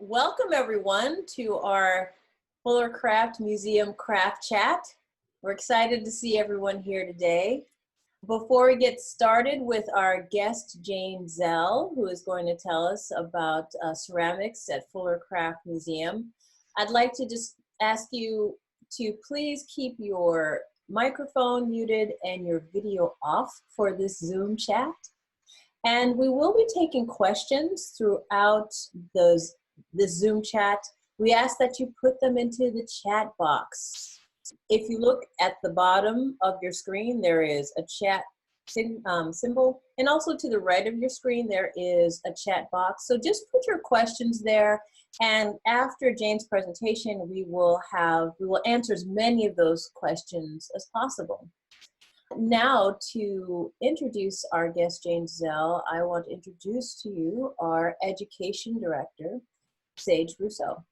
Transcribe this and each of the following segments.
Welcome everyone to our Fuller Craft Museum Craft Chat. We're excited to see everyone here today. Before we get started with our guest, Jane Zell, who is going to tell us about ceramics at Fuller Craft Museum, I'd like to just ask you to please keep your microphone muted and your video off for this Zoom chat. And we will be taking questions throughout this Zoom chat. We ask that you put them into the chat box. If you look at the bottom of your screen, there is a chat symbol, and also to the right of your screen, there is a chat box. So just put your questions there, and after Jane's presentation, we will answer as many of those questions as possible. Now, to introduce our guest, Jane Zell, I want to introduce to you our Education Director, Sage Brousseau.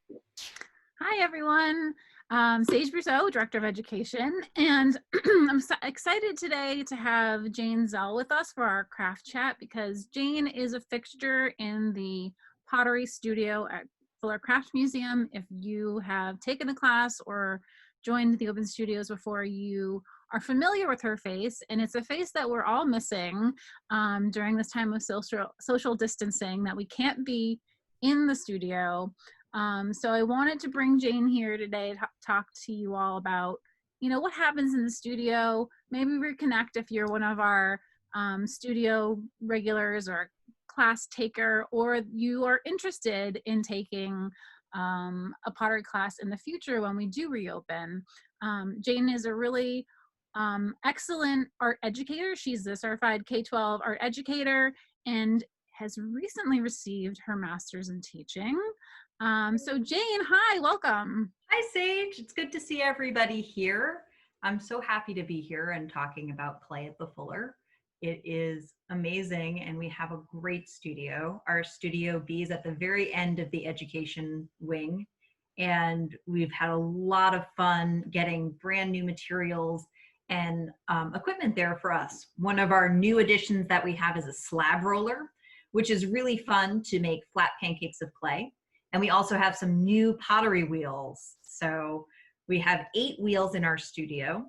Hi, everyone. Sage Brousseau, Director of Education, and I'm so excited today to have Jane Zell with us for our craft chat because Jane is a fixture in the pottery studio at Fuller Craft Museum. If you have taken the class or joined the open studios before, you are familiar with her face, and it's a face that we're all missing during this time of social distancing, that we can't be in the studio. So I wanted to bring Jane here today to talk to you all about, what happens in the studio, maybe reconnect if you're one of our studio regulars or class taker, or you are interested in taking a pottery class in the future when we do reopen. Jane is a really excellent art educator. She's a certified K-12 art educator and has recently received her master's in teaching. So Jane, hi, welcome. Hi, Sage. It's good to see everybody here. I'm so happy to be here and talking about play at the Fuller. It is amazing, and we have a great studio. Our Studio B is at the very end of the education wing, and we've had a lot of fun getting brand new materials and equipment there for us. One of our new additions that we have is a slab roller, which is really fun to make flat pancakes of clay. And we also have some new pottery wheels. So we have 8 wheels in our studio.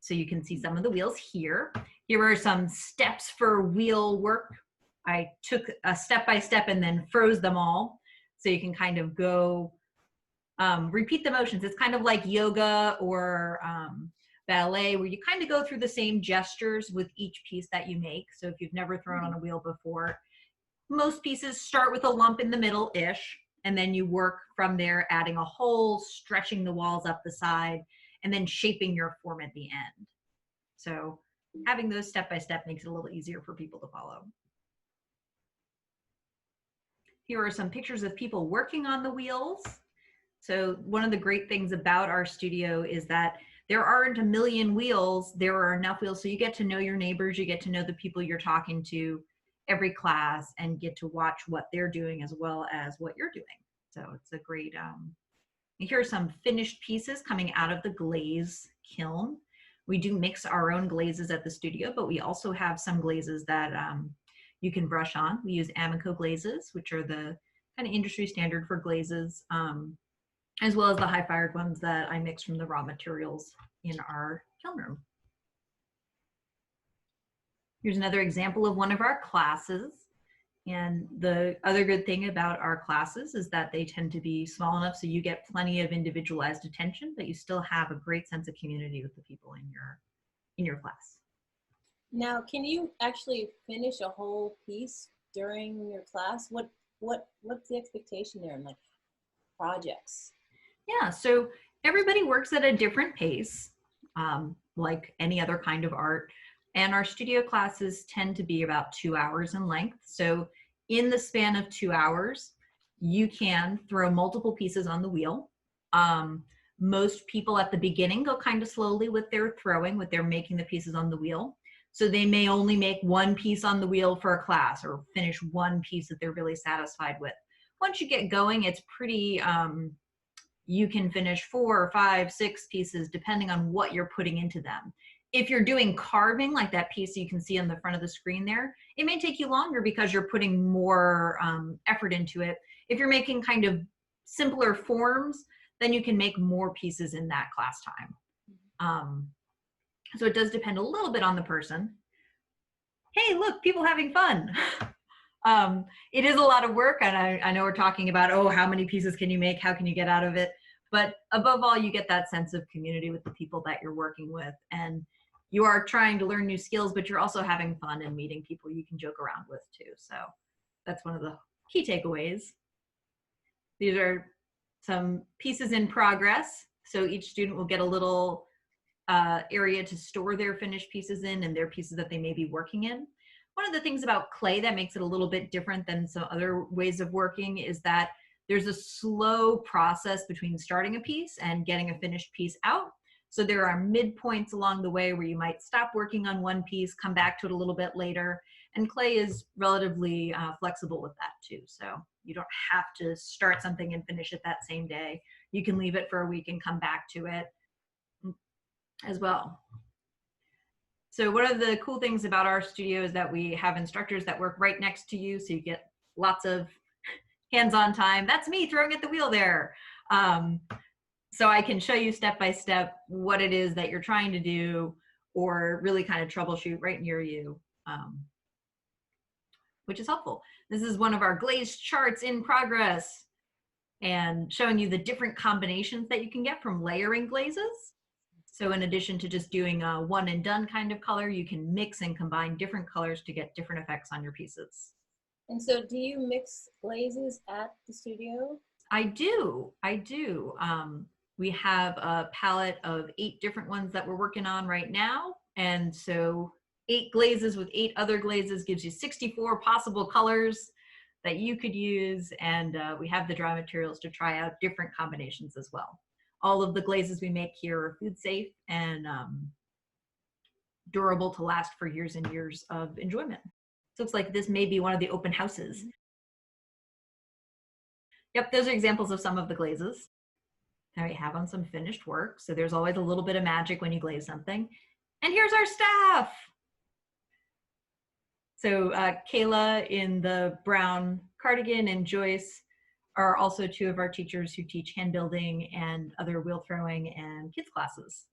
So you can see some of the wheels here. Here are some steps for wheel work. I took a step-by-step and then froze them all. So you can kind of go, repeat the motions. It's kind of like yoga or ballet, where you kind of go through the same gestures with each piece that you make. So if you've never thrown on a wheel before, most pieces start with a lump in the middle-ish, and then you work from there, adding a hole, stretching the walls up the side, and then shaping your form at the end. So having those step-by-step makes it a little easier for people to follow. Here are some pictures of people working on the wheels. So one of the great things about our studio is that there aren't a million wheels. There are enough wheels so you get to know your neighbors, you get to know the people you're talking to every class, and get to watch what they're doing as well as what you're doing. So it's a great, here are some finished pieces coming out of the glaze kiln. We do mix our own glazes at the studio, but we also have some glazes that you can brush on. We use Amico glazes, which are the kind of industry standard for glazes, as well as the high-fired ones that I mix from the raw materials in our kiln room. Here's another example of one of our classes. And the other good thing about our classes is that they tend to be small enough so you get plenty of individualized attention, but you still have a great sense of community with the people in your class. Now, can you actually finish a whole piece during your class? What's the expectation there in like projects? Yeah, so everybody works at a different pace, like any other kind of art. And our studio classes tend to be about 2 hours in length. So in the span of 2 hours, you can throw multiple pieces on the wheel. Most people at the beginning go kind of slowly with their throwing, with their making the pieces on the wheel. So they may only make one piece on the wheel for a class, or finish one piece that they're really satisfied with. Once you get going, it's pretty, you can finish 4 or 5, 6 pieces depending on what you're putting into them. if you're doing carving, like that piece you can see on the front of the screen there, it may take you longer because you're putting more effort into it. If you're making kind of simpler forms, then you can make more pieces in that class time. So it does depend a little bit on the person. Hey, look, people having fun. It is a lot of work, and I know we're talking about, oh, how many pieces can you make? How can you get out of it? But above all, you get that sense of community with the people that you're working with, and you are trying to learn new skills, but you're also having fun and meeting people you can joke around with too. So that's one of the key takeaways. These are some pieces in progress. So each student will get a little area to store their finished pieces in and their pieces that they may be working in. One of the things about clay that makes it a little bit different than some other ways of working is that there's a slow process between starting a piece and getting a finished piece out. So there are midpoints along the way where you might stop working on one piece, come back to it a little bit later, and clay is relatively flexible with that too. So you don't have to start something and finish it that same day. You can leave it for a week and come back to it as well. So one of the cool things about our studio is that we have instructors that work right next to you, so you get lots of hands-on time. That's me throwing at the wheel there. So I can show you step by step what it is that you're trying to do, or really kind of troubleshoot right near you, which is helpful. This is one of our glaze charts in progress and showing you the different combinations that you can get from layering glazes. So in addition to just doing a one and done kind of color, you can mix and combine different colors to get different effects on your pieces. And so do you mix glazes at the studio? I do. We have a palette of 8 different ones that we're working on right now. And so 8 glazes with 8 other glazes gives you 64 possible colors that you could use. And we have the dry materials to try out different combinations as well. All of the glazes we make here are food safe and durable to last for years and years of enjoyment. So looks like this may be one of the open houses. Yep, those are examples of some of the glazes. There we have on some finished work. So there's always a little bit of magic when you glaze something. And here's our staff. So Kayla in the brown cardigan and Joyce are also 2 of our teachers who teach hand building and other wheel throwing and kids classes.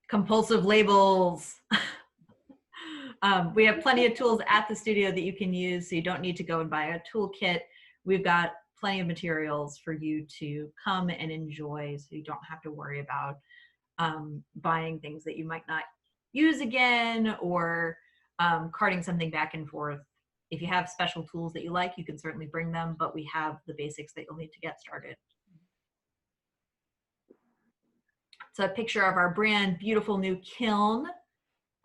Compulsive labels. We have plenty of tools at the studio that you can use, so you don't need to go and buy a toolkit. We've got plenty of materials for you to come and enjoy, so you don't have to worry about buying things that you might not use again, or carting something back and forth. If you have special tools that you like, you can certainly bring them, but we have the basics that you'll need to get started. It's a picture of our brand beautiful new kiln.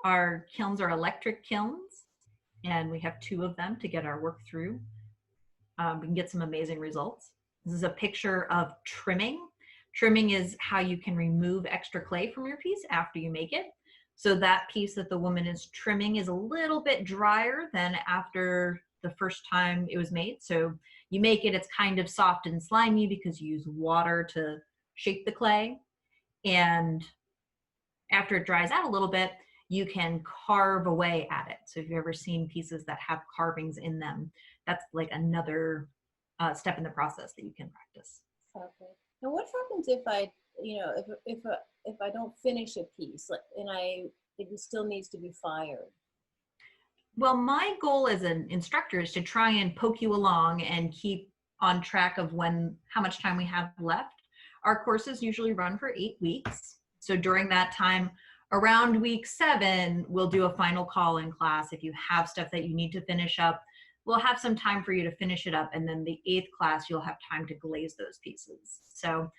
Our kilns are electric kilns, and we have 2 of them to get our work through. We can get some amazing results. This is a picture of trimming. Trimming is how you can remove extra clay from your piece after you make it. So that piece that the woman is trimming is a little bit drier than after the first time it was made. So you make it, it's kind of soft and slimy because you use water to shape the clay. And after it dries out a little bit, you can carve away at it. So if you've ever seen pieces that have carvings in them, that's like another step in the process that you can practice. Okay. And what happens if I, if I don't finish a piece and it still needs to be fired? Well, my goal as an instructor is to try and poke you along and keep on track of how much time we have left. Our courses usually run for 8 weeks. So during that time, around week 7, we'll do a final call in class. If you have stuff that you need to finish up, we'll have some time for you to finish it up. And then the 8th class, you'll have time to glaze those pieces. So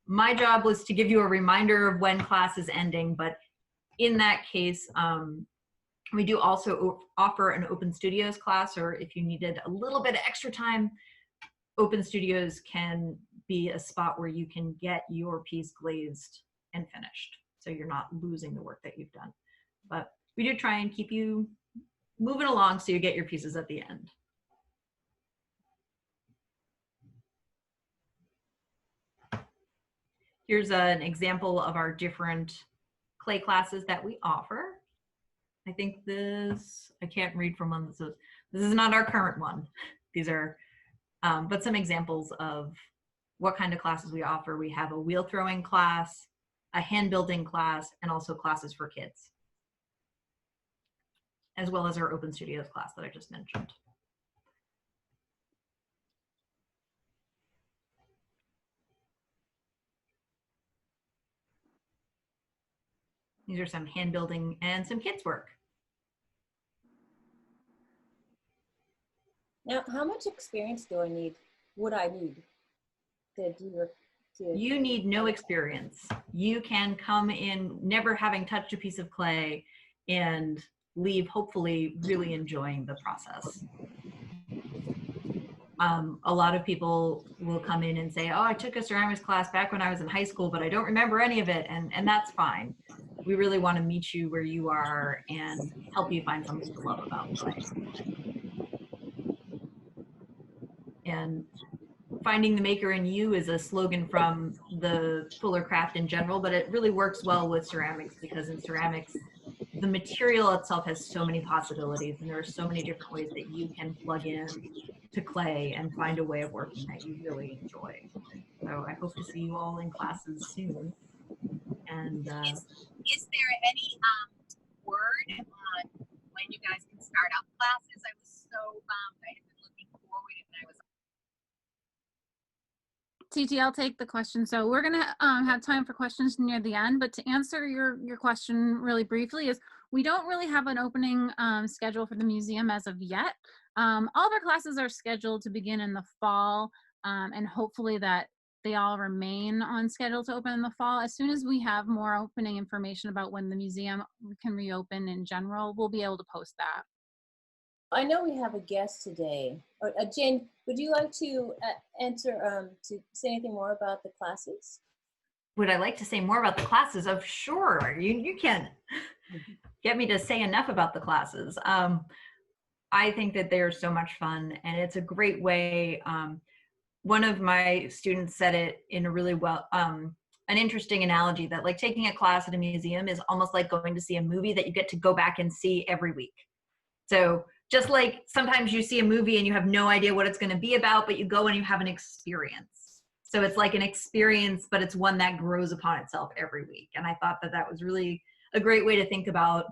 my job was to give you a reminder of when class is ending. But in that case, we do also offer an open studios class, or if you needed a little bit of extra time, open studios can be a spot where you can get your piece glazed and finished, so you're not losing the work that you've done. But we do try and keep you moving along so you get your pieces at the end. Here's an example of our different clay classes that we offer. I think this, I can't read from one. This is not our current one. These are, but some examples of what kind of classes we offer. We have a wheel throwing class, a hand building class, and also classes for kids, as well as our open studios class that I just mentioned. These are some hand building and some kids work. Now, how much experience would I need to do your? You need no experience. You can come in never having touched a piece of clay and leave hopefully really enjoying the process. A lot of people will come in and say, oh, I took a ceramics class back when I was in high school, but I don't remember any of it, and that's fine. We really want to meet you where you are and help you find something to love about clay. And finding the maker in you is a slogan from the Fuller craft in general, but it really works well with ceramics, because in ceramics, the material itself has so many possibilities, and there are so many different ways that you can plug in to clay and find a way of working that you really enjoy. So I hope to see you all in classes soon. And is there any word on when you guys can start up classes? I was so bummed. I had been looking forward, and I was. Titi, I'll take the question. So we're gonna have time for questions near the end, but to answer your question really briefly is we don't really have an opening schedule for the museum as of yet. All of our classes are scheduled to begin in the fall, and hopefully that they all remain on schedule to open in the fall. As soon as we have more opening information about when the museum can reopen in general, we'll be able to post that. I know we have a guest today. Jane, would you like to to say anything more about the classes? would I like to say more about the classes? Of sure, you can't get me to say enough about the classes. I think that they're so much fun, and it's a great way. One of my students said it in a really an interesting analogy, that like taking a class at a museum is almost like going to see a movie that you get to go back and see every week. So just like sometimes you see a movie and you have no idea what it's going to be about, but you go and you have an experience. So it's like an experience, but it's one that grows upon itself every week. And I thought that that was really a great way to think about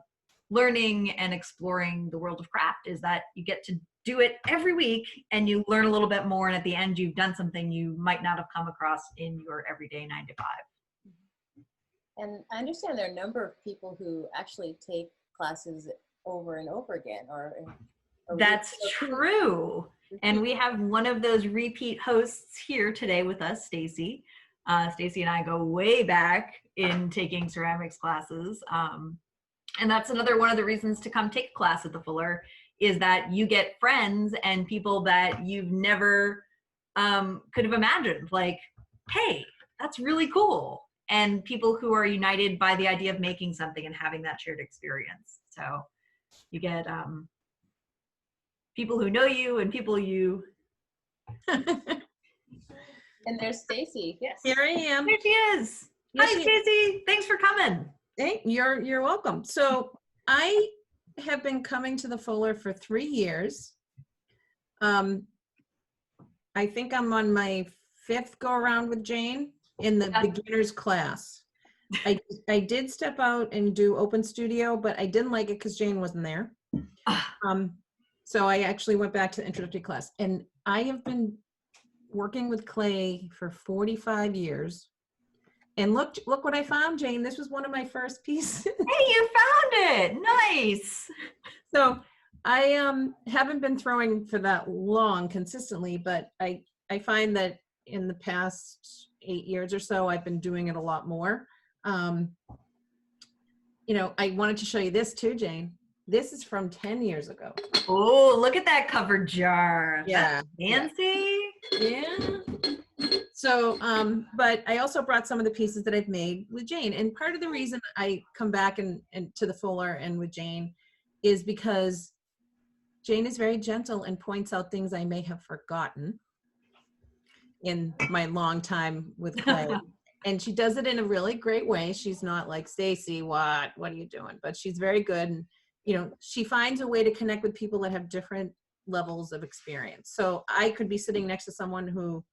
learning and exploring the world of craft, is that you get to do it every week and you learn a little bit more. And at the end, you've done something you might not have come across in your everyday 9 to 5. And I understand there are a number of people who actually take classes over and over again. That's true. And we have one of those repeat hosts here today with us, Stacy. Stacy and I go way back in taking ceramics classes. And that's another one of the reasons to come take a class at the Fuller, is that you get friends and people that you've never could have imagined. Like, hey, that's really cool. And people who are united by the idea of making something and having that shared experience. So you get people who know you and people you. And there's Stacy. Yes. Here I am. There she is. Yes, Hi, Stacy. Thanks for coming. Hey, you're welcome. So I have been coming to the Fuller for 3 years. I think I'm on my 5th go around with Jane in the beginner's class. I did step out and do open studio, but I didn't like it because Jane wasn't there. So I actually went back to the introductory class, and I have been working with clay for 45 years. And look what I found, Jane. This was one of my first pieces. Hey, you found it. Nice. So I haven't been throwing for that long consistently, but I find that in the past 8 years or so, I've been doing it a lot more. You know, I wanted to show you this too, Jane. This is from 10 years ago. Oh, look at that cover jar. Yeah. That's fancy. Yeah. So, but I also brought some of the pieces that I've made with Jane. And part of the reason I come back and to the Fuller and with Jane is because Jane is very gentle and points out things I may have forgotten in my long time with clay. And she does it in a really great way. She's not like, Stacy, what are you doing? But she's very good. And, you know, she finds a way to connect with people that have different levels of experience. So I could be sitting next to someone who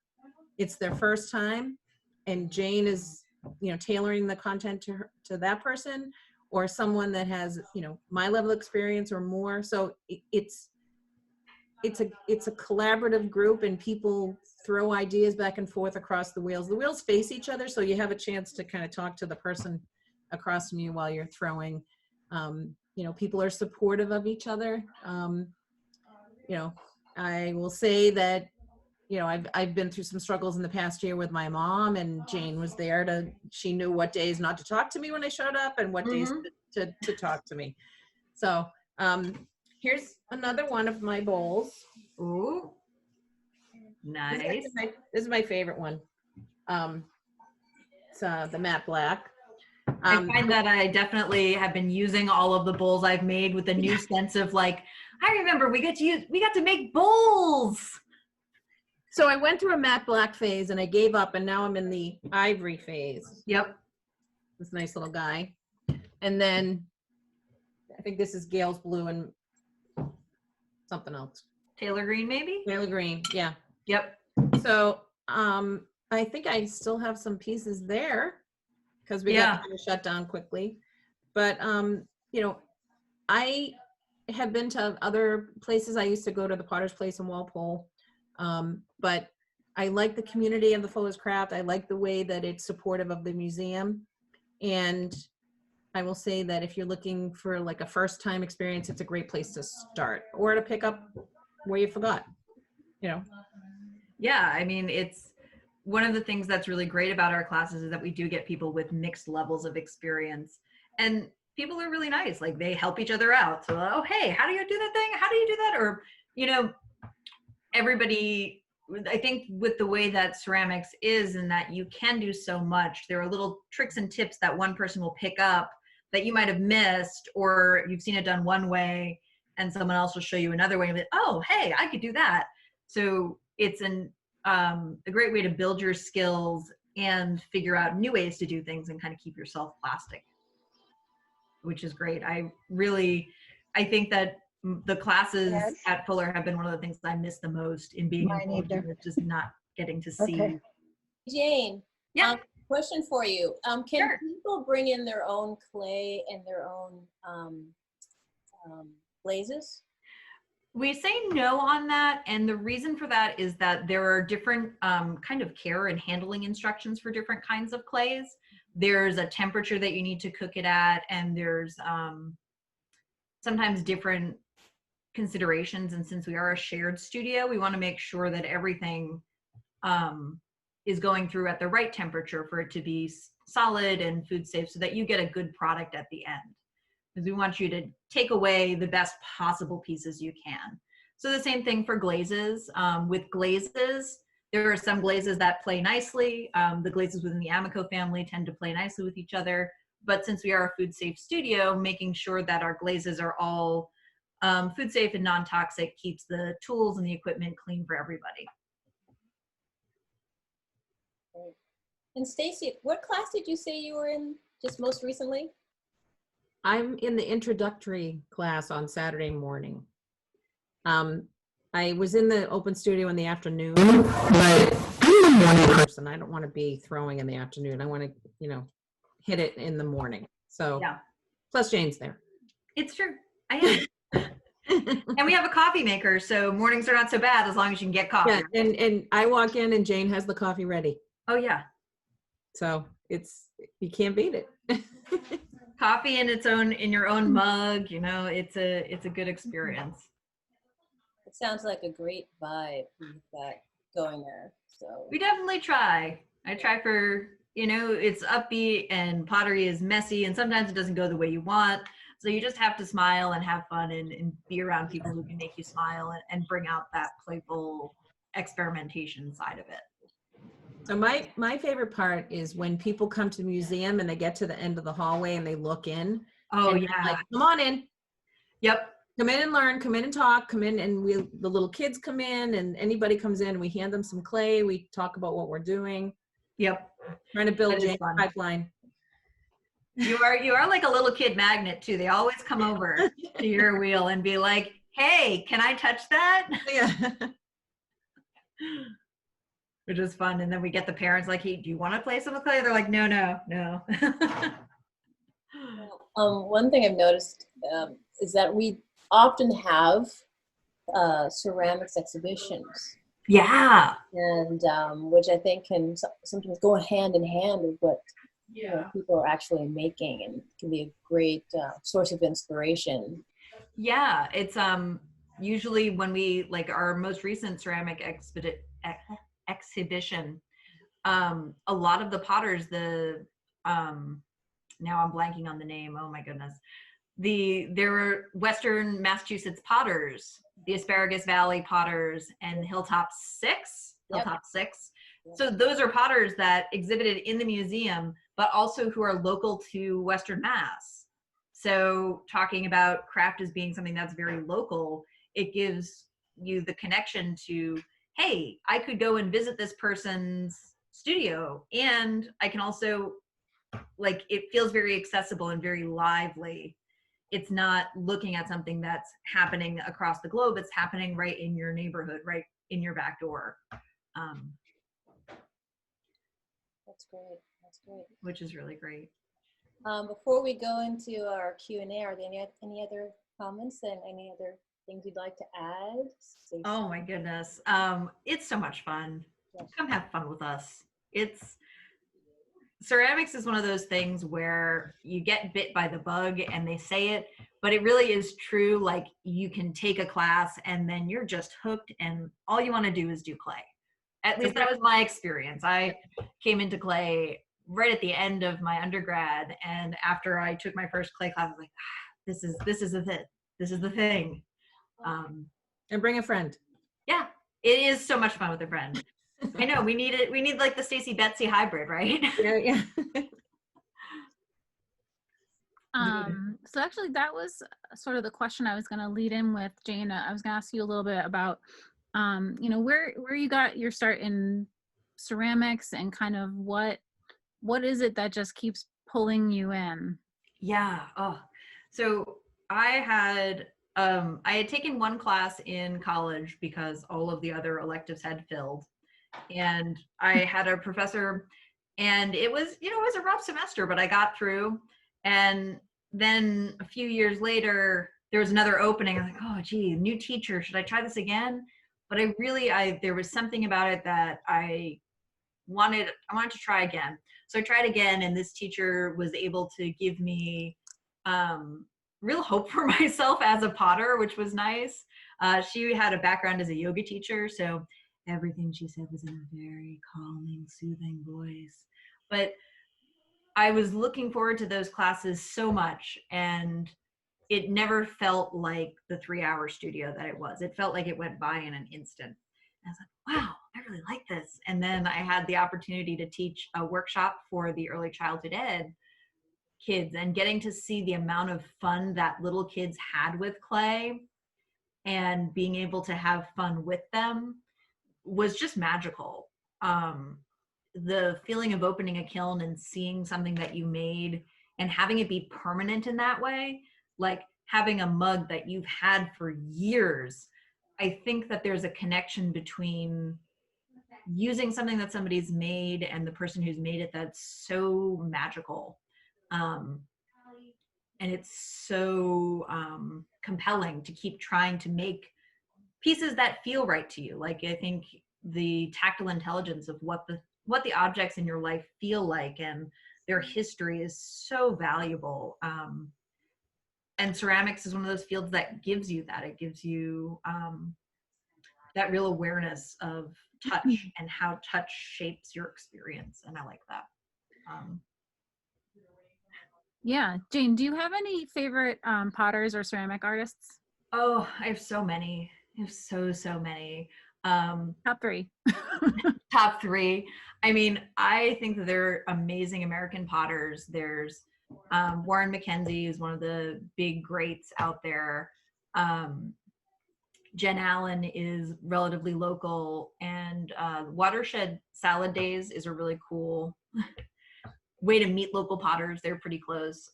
it's their first time, and Jane is, you know, tailoring the content to her, to that person, or someone that has, you know, my level of experience or more. So it's a collaborative group, and people throw ideas back and forth across the wheels. The wheels face each other, so you have a chance to kind of talk to the person across from you while you're throwing. You know, people are supportive of each other. You know, I will say that, you know, I've been through some struggles in the past year with my mom, and Jane was there to, she knew what days not to talk to me when I showed up and what days to talk to me. So here's another one of my bowls. Ooh, nice. This is my favorite one. It's the matte black. I find that I definitely have been using all of the bowls I've made with a new sense of like, I remember we got to make bowls. So I went through a matte black phase and I gave up, and now I'm in the ivory phase. Yep. This nice little guy. And then I think this is Gail's blue and something else. Taylor green, maybe? Taylor green, yeah. Yep. So I think I still have some pieces there because we got kind of shut down quickly. But you know, I have been to other places. I used to go to the Potter's Place in Walpole. But I like the community of the Fuller's Craft. I like the way that it's supportive of the museum. And I will say that if you're looking for like a first time experience, it's a great place to start, or to pick up where you forgot, you know? Yeah, I mean, it's one of the things that's really great about our classes is that we do get people with mixed levels of experience, and people are really nice. Like, they help each other out. So, oh, hey, how do you do that thing? How do you do that? Or, you know, everybody, I think with the way that ceramics is, and that you can do so much, there are little tricks and tips that one person will pick up that you might have missed, or you've seen it done one way and someone else will show you another way and be like, oh, hey, I could do that. So it's a great way to build your skills and figure out new ways to do things and kind of keep yourself plastic, which is great. I think that the classes at Fuller have been one of the things that I miss the most in being involved in it, just not getting to see. Okay. Jane, yeah. Question for you. Can Sure. people bring in their own clay and their own glazes? We say no on that, and the reason for that is that there are different kind of care and handling instructions for different kinds of clays. There's a temperature that you need to cook it at, and there's sometimes different considerations. And since we are a shared studio, we want to make sure that everything is going through at the right temperature for it to be solid and food safe, so that you get a good product at the end. Because we want you to take away the best possible pieces you can. So the same thing for glazes. With glazes, there are some glazes that play nicely. The glazes within the Amico family tend to play nicely with each other. But since we are a food safe studio, making sure that our glazes are all food safe and non-toxic keeps the tools and the equipment clean for everybody. And Stacy, what class did you say you were in just most recently? I'm in the introductory class on Saturday morning. I was in the open studio in the afternoon, but I'm a morning person. I don't want to be throwing in the afternoon. I want to, you know, hit it in the morning. So, yeah. Plus Jane's there. It's true. I am. And we have a coffee maker, so mornings are not so bad as long as you can get coffee. Yeah, and I walk in and Jane has the coffee ready. Oh yeah. So you can't beat it. Coffee in your own mug, you know, it's a good experience. It sounds like a great vibe you've got going there. So we definitely try. I try for, you know, it's upbeat, and pottery is messy, and sometimes it doesn't go the way you want. So you just have to smile and have fun and be around people who can make you smile and bring out that playful experimentation side of it. So my favorite part is when people come to the museum and they get to the end of the hallway and they look in. Oh yeah. Like, come on in. Yep. Come in and learn, come in and talk, come in, and the little kids come in, and anybody comes in, we hand them some clay, we talk about what we're doing. Yep. Trying to build That is Jane's fun. pipeline. You are like a little kid magnet too. They always come over to your wheel and be like, hey, can I touch that? Yeah. Which is fun. And then we get the parents like, hey, do you want to play some clay? They're like, no, no, no. One thing I've noticed is that we often have ceramics exhibitions, Yeah. and which I think can sometimes go hand in hand with what people are actually making, and can be a great source of inspiration. Yeah. It's usually when we like our most recent ceramic exhibition, a lot of the potters, now I'm blanking on the name. Oh my goodness. There were Western Massachusetts potters, the Asparagus Valley potters, and Hilltop Six. So those are potters that exhibited in the museum, but also who are local to Western Mass. So talking about craft as being something that's very local, it gives you the connection to, hey, I could go and visit this person's studio, and I can also, like, it feels very accessible and very lively. It's not looking at something that's happening across the globe. It's happening right in your neighborhood, right in your back door. That's great. That's great. Which is really great. Before we go into our Q&A, are there any other comments and any other things you'd like to add? Stacey? Oh my goodness. It's so much fun. Yes. Come have fun with us. Ceramics is one of those things where you get bit by the bug and they say it, but it really is true. Like, you can take a class and then you're just hooked and all you want to do is do clay. At least that was my experience. I came into clay right at the end of my undergrad, and after I took my first clay class, I was like, this is the thing. And bring a friend. Yeah, it is so much fun with a friend. I know, we need it. We need like the Stacy Betsy hybrid, right? Yeah. So actually that was sort of the question I was going to lead in with, Jane. I was going to ask you a little bit about, where you got your start in ceramics, and kind of what is it that just keeps pulling you in? Yeah. Oh, so I had taken one class in college because all of the other electives had filled, and I had a professor, and it was a rough semester, but I got through. And then a few years later, there was another opening. I'm like, oh, gee, new teacher. Should I try this again? But there was something about it that I wanted to try again. So I tried again, and this teacher was able to give me real hope for myself as a potter, which was nice. She had a background as a yoga teacher, so everything she said was in a very calming, soothing voice. But I was looking forward to those classes so much, and it never felt like the 3-hour studio that it was. It felt like it went by in an instant. And I was like, wow, I really like this. And then I had the opportunity to teach a workshop for the early childhood ed kids, and getting to see the amount of fun that little kids had with clay and being able to have fun with them was just magical. The feeling of opening a kiln and seeing something that you made and having it be permanent in that way, like having a mug that you've had for years. I think that there's a connection between using something that somebody's made and the person who's made it that's so magical. And it's so compelling to keep trying to make pieces that feel right to you. Like, I think the tactile intelligence of what the objects in your life feel like and their history is so valuable. And ceramics is one of those fields that gives you that. It gives you that real awareness of touch and how touch shapes your experience. And I like that. Yeah. Jane, do you have any favorite potters or ceramic artists? Oh, I have so many. I have so many. Top 3. Top 3. I mean, I think that they're amazing American potters. There's Warren McKenzie is one of the big greats out there. Jen Allen is relatively local, and Watershed Salad Days is a really cool way to meet local potters. They're pretty close,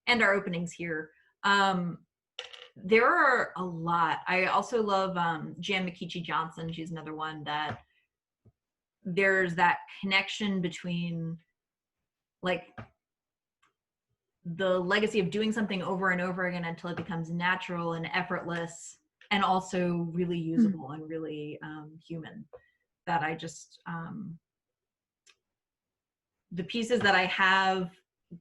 and our openings here. There are a lot. I also love Jan McKeechee Johnson. She's another one that there's that connection between like the legacy of doing something over and over again until it becomes natural and effortless and also really usable and really human, that I just the pieces that I have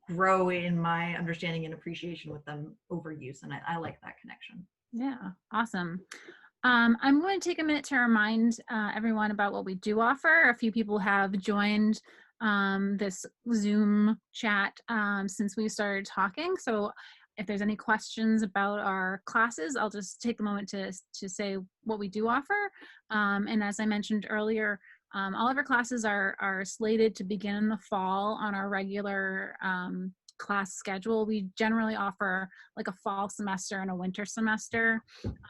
grow in my understanding and appreciation with them over use, and I like that connection. Yeah, awesome. I'm going to take a minute to remind everyone about what we do offer. A few people have joined this Zoom chat since we started talking. So if there's any questions about our classes, I'll just take a moment to say what we do offer. And as I mentioned earlier, all of our classes are slated to begin in the fall on our regular class schedule. We generally offer like a fall semester and a winter semester,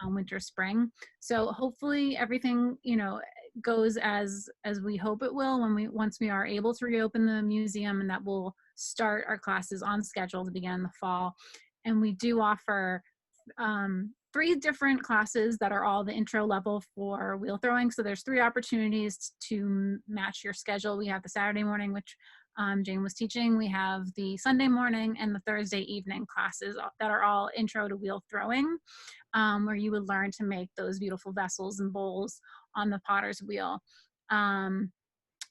winter spring. So hopefully everything, you know, goes as we hope it will once we are able to reopen the museum, and that we'll start our classes on schedule to begin in the fall. And we do offer 3 different classes that are all the intro level for wheel throwing. So there's 3 opportunities to match your schedule. We have the Saturday morning, which Jane was teaching. We have the Sunday morning and the Thursday evening classes that are all intro to wheel throwing, where you would learn to make those beautiful vessels and bowls on the potter's wheel. And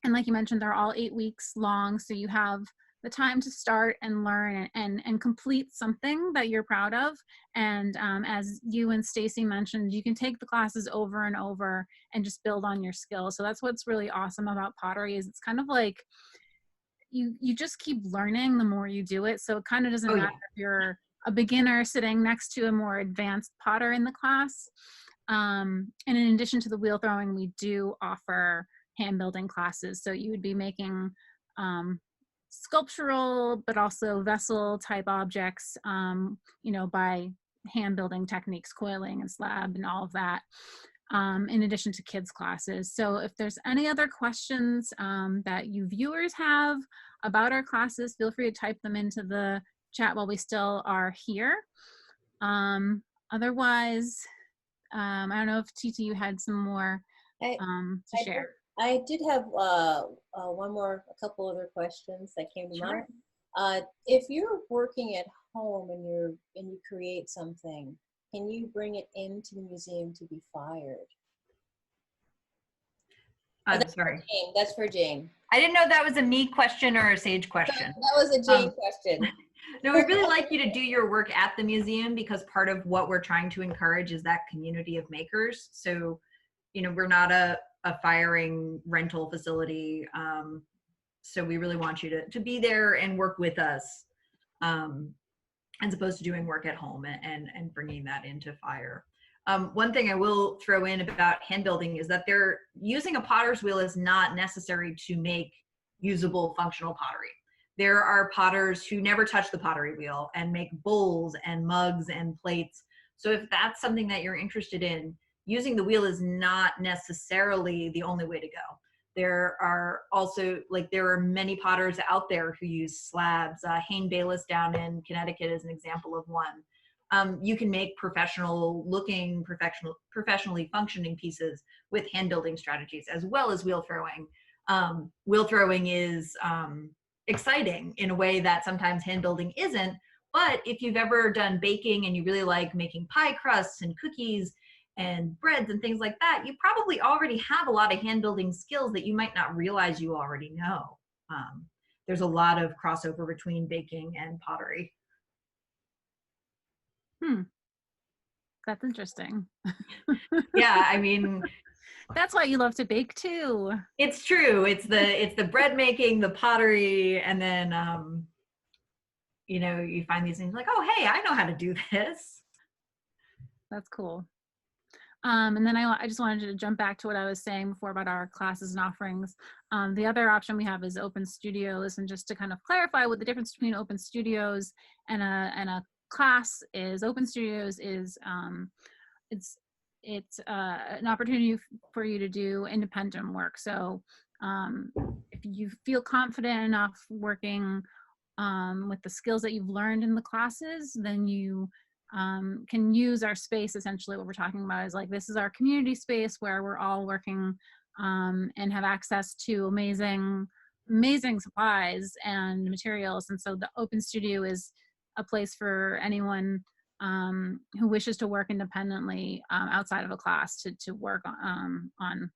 like you mentioned, they're all 8 weeks long. So you have the time to start and learn and complete something that you're proud of. And as you and Stacy mentioned, you can take the classes over and over and just build on your skills. So that's what's really awesome about pottery, is it's kind of like you just keep learning the more you do it. So it kind of doesn't matter if you're a beginner sitting next to a more advanced potter in the class. And in addition to the wheel throwing, we do offer hand building classes. So you would be making sculptural, but also vessel type objects, you know, by hand building techniques, coiling and slab and all of that, in addition to kids classes. So if there's any other questions that you viewers have about our classes, feel free to type them into the chat while we still are here. Otherwise, I don't know if Titi, you had some more to share. I did have a couple other questions that came to mind. If you're working at home and you create something, can you bring it into the museum to be fired? Sorry. That's for Jane. I didn't know that was a me question or a Sage question. That was a Jane question. No, we'd really like you to do your work at the museum, because part of what we're trying to encourage is that community of makers. So, you know, we're not a firing rental facility. So we really want you to be there and work with us, as opposed to doing work at home and bringing that into fire. One thing I will throw in about hand building is that they're using a potter's wheel is not necessary to make usable functional pottery. There are potters who never touch the pottery wheel and make bowls and mugs and plates. So if that's something that you're interested in, using the wheel is not necessarily the only way to go. There are also, there are many potters out there who use slabs. Hayne Bayless down in Connecticut is an example of one. You can make professionally functioning pieces with hand building strategies as well as wheel throwing. Wheel throwing is exciting in a way that sometimes hand building isn't. But if you've ever done baking and you really like making pie crusts and cookies and breads and things like that, you probably already have a lot of hand building skills that you might not realize you already know. There's a lot of crossover between baking and pottery. That's interesting. Yeah, I mean, that's why you love to bake too. It's true. It's the bread making, the pottery, and then you know, you find these things like, oh hey, I know how to do this. That's cool. And then I just wanted to jump back to what I was saying before about our classes and offerings. The other option we have is open studios, and just to kind of clarify what the difference between open studios and a class is. Open studios is it's it's an opportunity for you to do independent work. So if you feel confident enough working with the skills that you've learned in the classes, then you can use our space. Essentially what we're talking about is like, this is our community space where we're all working and have access to amazing supplies and materials. And so the open studio is a place for anyone who wishes to work independently outside of a class to work on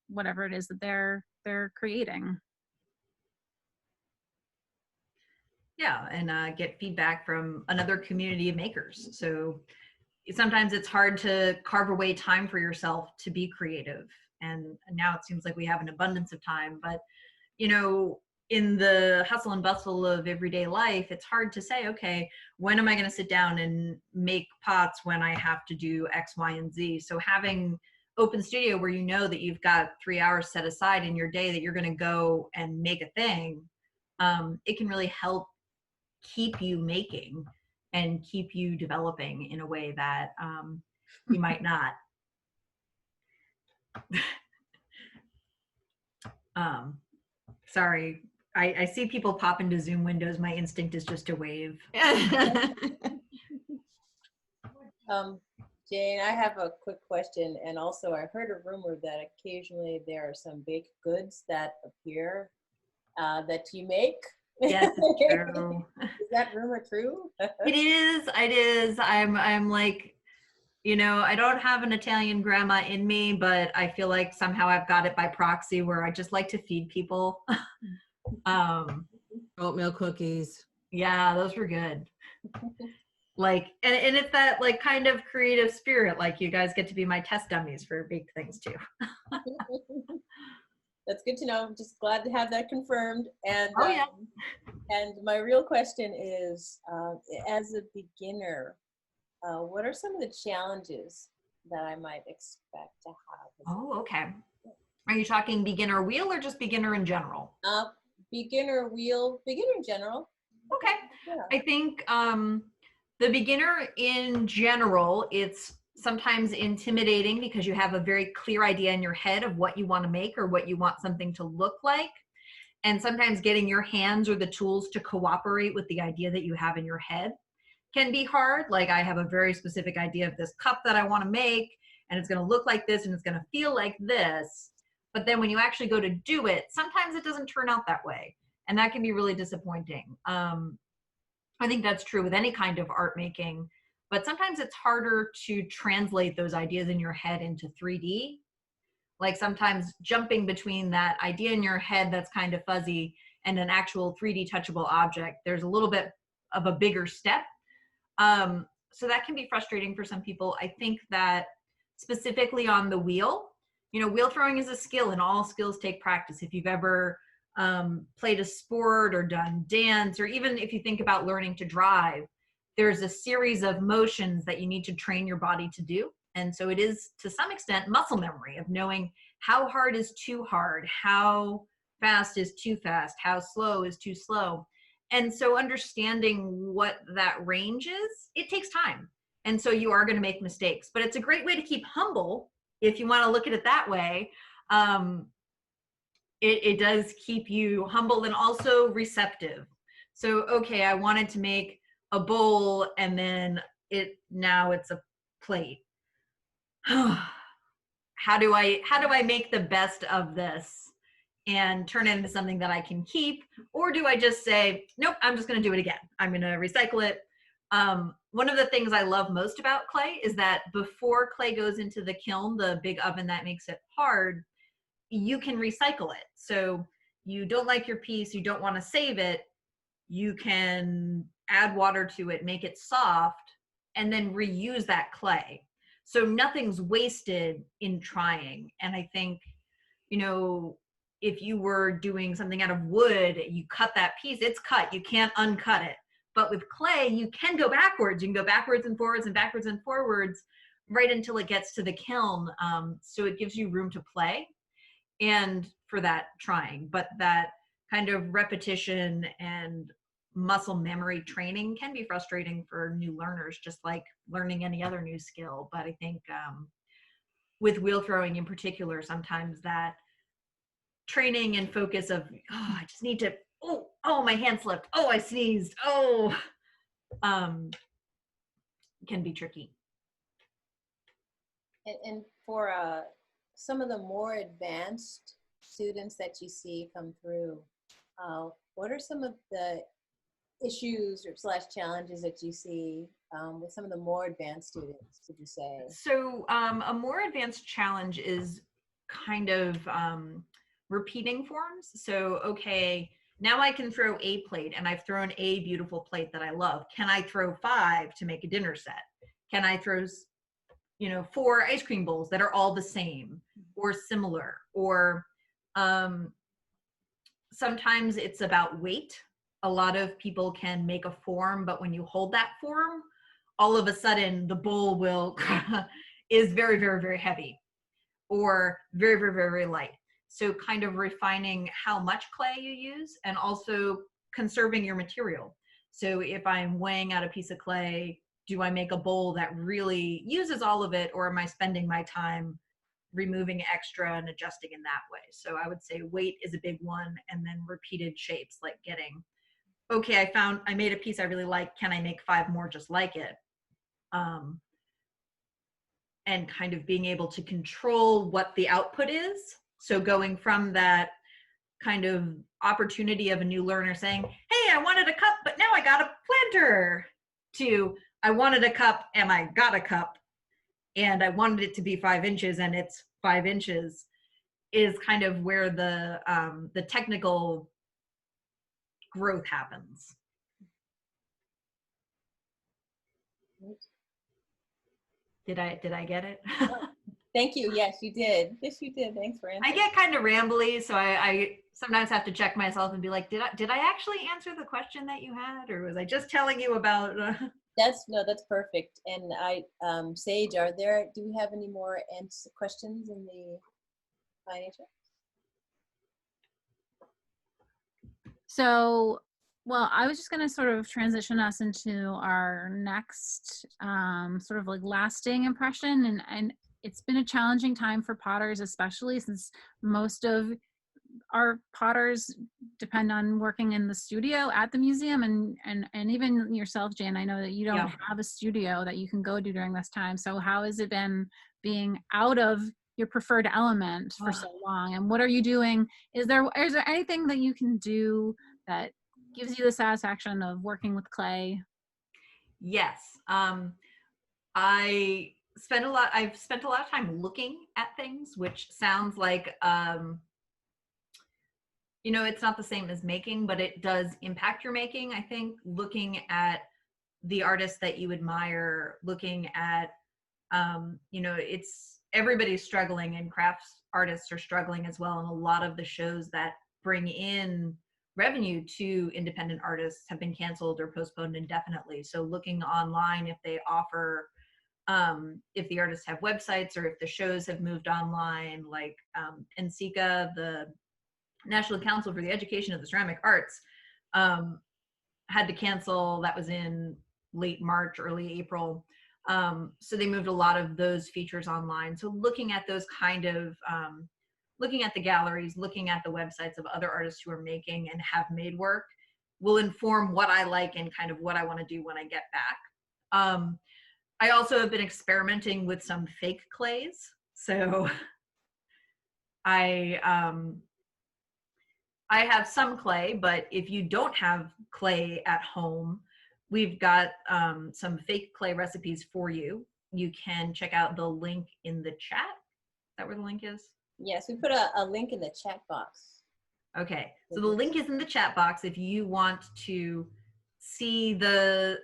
whatever it is that they're creating. Yeah, and get feedback from another community of makers. So sometimes it's hard to carve away time for yourself to be creative. And now it seems like we have an abundance of time, but you know, in the hustle and bustle of everyday life, it's hard to say, okay, when am I going to sit down and make pots when I have to do X, Y, and Z? So having open studio where you know that you've got 3 hours set aside in your day that you're going to go and make a thing, it can really help keep you making and keep you developing in a way that you might not. Sorry, I see people pop into Zoom windows. My instinct is just to wave. Jane, I have a quick question, and also I heard a rumor that occasionally there are some baked goods that appear that you make. Yes, it's true. Is that rumor true? It is. I'm like, you know, I don't have an Italian grandma in me, but I feel like somehow I've got it by proxy where I just like to feed people. Oatmeal cookies. Yeah, those were good. Like, and it's that like kind of creative spirit, like you guys get to be my test dummies for baked things too. That's good to know. I'm just glad to have that confirmed. And Oh, yeah. And my real question is, as a beginner, what are some of the challenges that I might expect to have? Oh, okay. Are you talking beginner wheel or just beginner in general? Beginner wheel, beginner in general. Okay. Yeah. I think the beginner in general, it's sometimes intimidating because you have a very clear idea in your head of what you want to make or what you want something to look like. And sometimes getting your hands or the tools to cooperate with the idea that you have in your head can be hard. Like I have a very specific idea of this cup that I want to make, and it's going to look like this and it's going to feel like this. But then when you actually go to do it, sometimes it doesn't turn out that way. And that can be really disappointing. I think that's true with any kind of art making, but sometimes it's harder to translate those ideas in your head into 3D. Like sometimes jumping between that idea in your head that's kind of fuzzy and an actual 3D touchable object, there's a little bit of a bigger step. So that can be frustrating for some people. I think that specifically on the wheel, you know, wheel throwing is a skill and all skills take practice. If you've ever played a sport or done dance, or even if you think about learning to drive, there's a series of motions that you need to train your body to do. And so it is to some extent muscle memory of knowing how hard is too hard, how fast is too fast, how slow is too slow. And so understanding what that range is, it takes time. And so you are going to make mistakes, but it's a great way to keep humble if you want to look at it that way. It does keep you humble and also receptive. So, okay, I wanted to make a bowl and then now it's a plate. How do I make the best of this and turn it into something that I can keep? Or do I just say, nope, I'm just going to do it again. I'm going to recycle it. One of the things I love most about clay is that before clay goes into the kiln, the big oven that makes it hard, you can recycle it. So you don't like your piece, you don't want to save it, you can add water to it, make it soft, and then reuse that clay. So nothing's wasted in trying. And I think, you know, if you were doing something out of wood, you cut that piece, it's cut, you can't uncut it. But with clay, you can go backwards. You can go backwards and forwards and backwards and forwards right until it gets to the kiln. So it gives you room to play and for that trying. But that kind of repetition and muscle memory training can be frustrating for new learners, just like learning any other new skill. But I think with wheel throwing in particular, sometimes that training and focus of, oh, I just need to, oh, my hand slipped. Oh, I sneezed. Oh, can be tricky. And for some of the more advanced students that you see come through, what are some of the issues or / challenges that you see with some of the more advanced students, would you say? So a more advanced challenge is kind of repeating forms. So, okay, now I can throw a plate and I've thrown a beautiful plate that I love. Can I throw 5 to make a dinner set? Can I throw, 4 ice cream bowls that are all the same or similar? Or sometimes it's about weight. A lot of people can make a form, but when you hold that form, all of a sudden the bowl will is very, very, very heavy or very, very, very, very light. So kind of refining how much clay you use and also conserving your material. So if I'm weighing out a piece of clay, do I make a bowl that really uses all of it, or am I spending my time removing extra and adjusting in that way? So I would say weight is a big one, and then repeated shapes, like getting, okay, I made a piece I really like, can I make 5 more just like it? And kind of being able to control what the output is. So going from that kind of opportunity of a new learner saying, hey, I wanted a cup, but now I got a planter, to I wanted a cup and I got a cup and I wanted it to be 5 inches and it's 5 inches, is kind of where the technical growth happens. Did I get it? Thank you. Yes, you did. Yes, you did. Thanks for answering. I get kind of rambly, so I sometimes have to check myself and be like, did I actually answer the question that you had, or was I just telling you about? That's perfect. And Sage, do we have any more questions in the financial? So, well, I was just going to sort of transition us into our next sort of like lasting impression. And it's been a challenging time for potters, especially since most of our potters depend on working in the studio at the museum, and even yourself, Jan, I know that you don't have a studio that you can go to during this time. So how has it been being out of your preferred element for so long? And what are you doing? Is there anything that you can do that gives you the satisfaction of working with clay? Yes. I've spent a lot of time looking at things, which sounds like, it's not the same as making, but it does impact your making. I think looking at the artists that you admire, looking at, everybody's struggling, and crafts artists are struggling as well. And a lot of the shows that bring in revenue to independent artists have been canceled or postponed indefinitely. So looking online, if they offer, if the artists have websites, or if the shows have moved online, like NCECA, the National Council for the Education of the Ceramic Arts, had to cancel. That was in late March, early April. So they moved a lot of those features online. So looking at those kind of, looking at the galleries, looking at the websites of other artists who are making and have made work will inform what I like and kind of what I want to do when I get back. I also have been experimenting with some fake clays. So I have some clay, but if you don't have clay at home, we've got some fake clay recipes for you. You can check out the link in the chat. Is that where the link is? Yes, we put a link in the chat box. Okay, so the link is in the chat box if you want to see the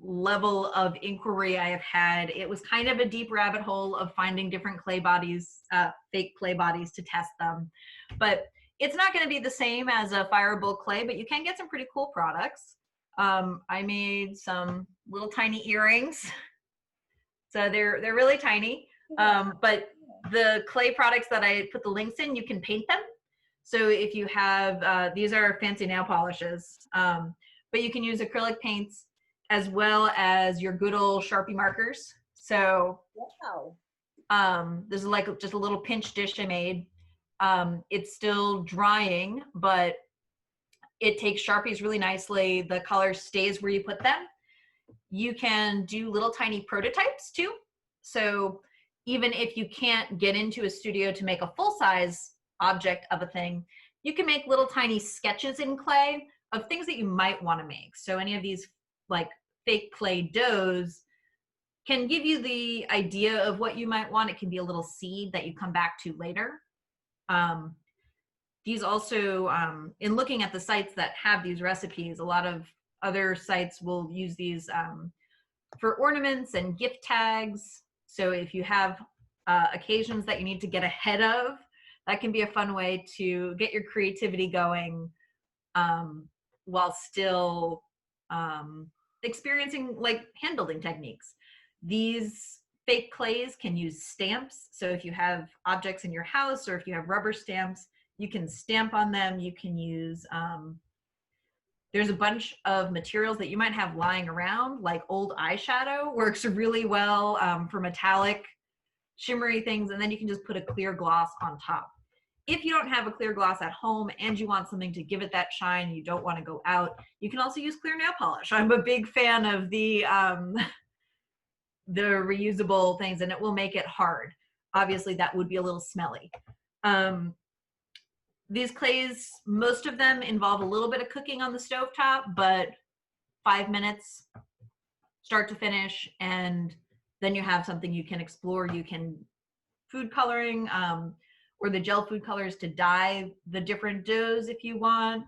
level of inquiry I have had. It was kind of a deep rabbit hole of finding different clay bodies, fake clay bodies, to test them. But it's not going to be the same as a fireable clay, but you can get some pretty cool products. I made some little tiny earrings. So they're really tiny. But the clay products that I put the links in, you can paint them. So if you have, these are fancy nail polishes, but you can use acrylic paints as well as your good old Sharpie markers. So wow. This is like just a little pinch dish I made. It's still drying, but it takes Sharpies really nicely. The color stays where you put them. You can do little tiny prototypes too. So even if you can't get into a studio to make a full-size object of a thing, you can make little tiny sketches in clay of things that you might want to make. So any of these like fake clay doughs can give you the idea of what you might want. It can be a little seed that you come back to later. These also, in looking at the sites that have these recipes, a lot of other sites will use these for ornaments and gift tags. So if you have occasions that you need to get ahead of, that can be a fun way to get your creativity going while still experiencing like hand building techniques. These fake clays can use stamps. So if you have objects in your house or if you have rubber stamps, you can stamp on them. You can use, there's a bunch of materials that you might have lying around, like old eyeshadow works really well for metallic shimmery things. And then you can just put a clear gloss on top. If you don't have a clear gloss at home and you want something to give it that shine, you don't want to go out, you can also use clear nail polish. I'm a big fan of the reusable things, and it will make it hard. Obviously, that would be a little smelly. These clays, most of them involve a little bit of cooking on the stovetop, but 5 minutes, start to finish, and then you have something you can explore. You can food coloring, or the gel food colors to dye the different doughs if you want.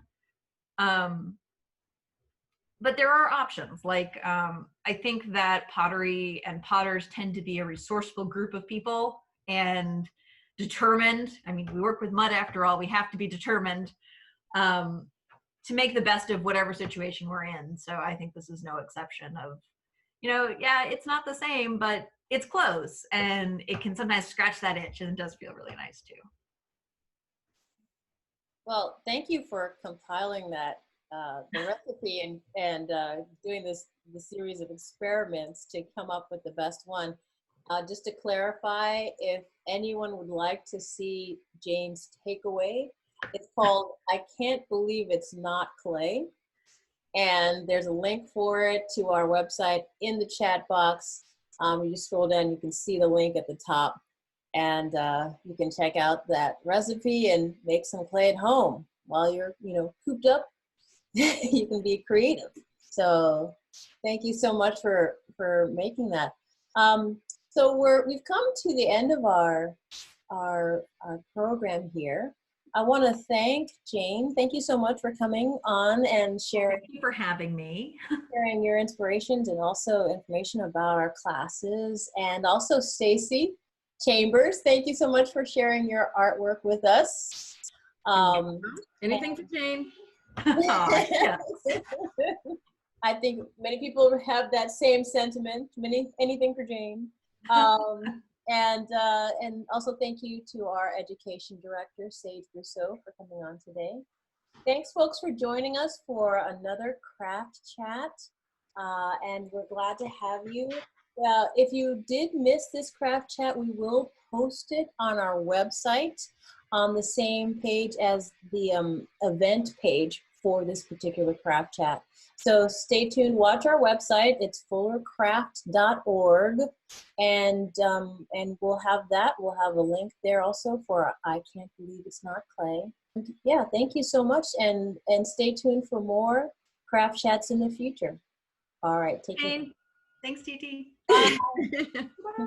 But there are options. Like, I think that pottery and potters tend to be a resourceful group of people and determined. I mean, we work with mud after all, we have to be determined to make the best of whatever situation we're in. So I think this is no exception of, you know, yeah, it's not the same, but it's close, and it can sometimes scratch that itch, and it does feel really nice too. Well, thank you for compiling that, the recipe and doing the series of experiments to come up with the best one. Just to clarify, if anyone would like to see Jane's takeaway, it's called I Can't Believe It's Not Clay. And there's a link for it to our website in the chat box. You just scroll down, you can see the link at the top. And you can check out that recipe and make some clay at home while you're, you know, cooped up. You can be creative. So thank you so much for making that. So we've come to the end of our program here. I want to thank Jane. Thank you so much for coming on and sharing. Thank you for having me. Sharing your inspirations and also information about our classes. And also Stacy Chambers, thank you so much for sharing your artwork with us. Anything for Jane? Oh, yes. I think many people have that same sentiment. Anything for Jane. And also thank you to our education director, Sage Brousseau, for coming on today. Thanks, folks, for joining us for another craft chat. And we're glad to have you. If you did miss this craft chat, we will post it on our website on the same page as the event page for this particular craft chat. So stay tuned, watch our website. It's fullercraft.org, and we'll have that. We'll have a link there also for I Can't Believe It's Not Clay. And yeah, thank you so much, and stay tuned for more craft chats in the future. All right, take care. Thanks, Titi. Bye. Bye.